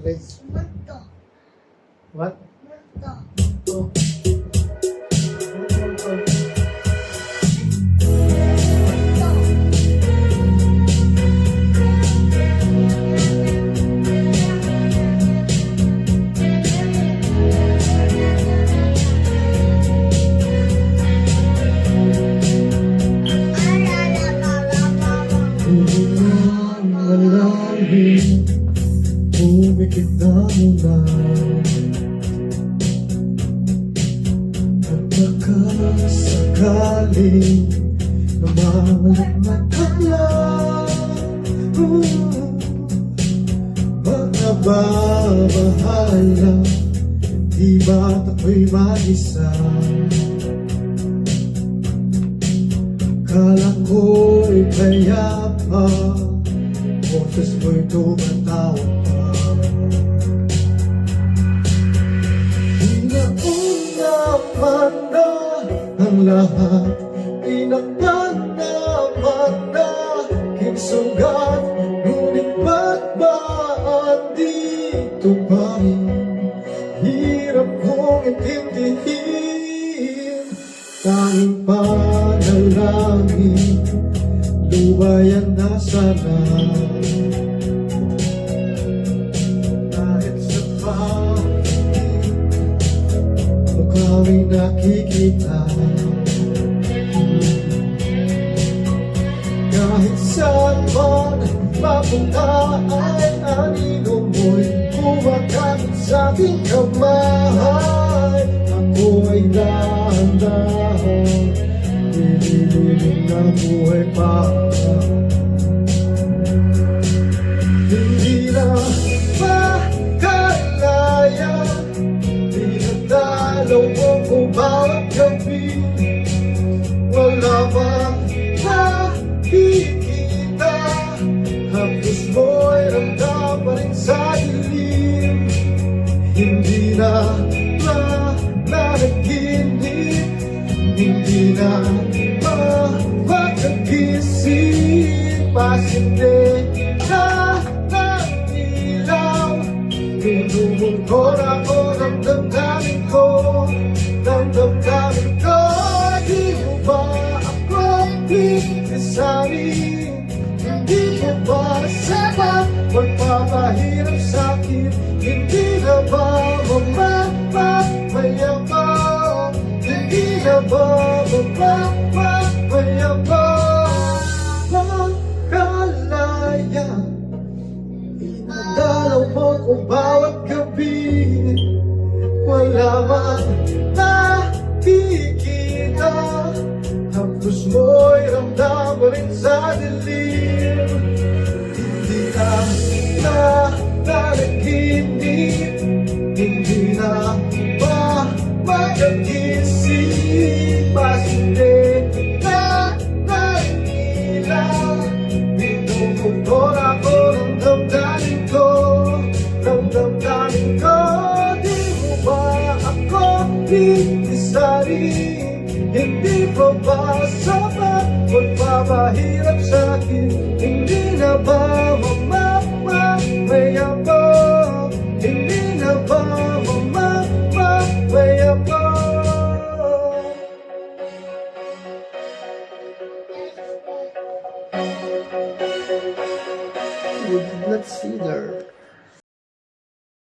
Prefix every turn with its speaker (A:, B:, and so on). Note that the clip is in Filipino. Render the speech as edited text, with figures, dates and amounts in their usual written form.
A: Let's... What? Oh. Umikit na muna at nakasakaling lumalagmat ka lang. Mga babahala, di ba't ako'y mag-isa? Kala ko'y payapa, boses mo'y tumatawag pa. Inauna na ang lahat, pinagdanaman na kinsugat, ngunit ba't ba andito pa rin? Hirap kong intindihin, tanging panalangin, lubayan na sana. Kahit sa pangingin, mukha'y nakikita. Kahit saan man mapunta ay anino mo'y kumakapit sa aking kamay. Ako'y dahan-dahan, nilililing na buhay pa. Hindi na makalaya, dinadalaw mo ko bawat gabi. Wala bang nakikita, hapos mo'y ramdam pa rin sa dilim. Hindi na nanaginip, hindi na mapagkagising, pasinde na ilaw. Tinumungkor ako ng damdamin ko, ng damdamin ko. Di mo ba ako pipisarin? Hindi mo ba sapat magpapahirap sa'kin? Hindi na ba mapapayabang? Hindi na ba mapapayabang? Makalaya, inadalaw mo ko bawat gabi. Wala man nakikita, hapos mo'y ramdam pa rin sa dilim. Hindi na nanaginip, hindi na mapagkagising, pasinde na ilaw. Tinumungkor ako ng damdamin ko, ng damdamin ko. Di mo ba ako pipisarin? Hindi pa ba sapat magpapahirap sa'kin? Hindi na ba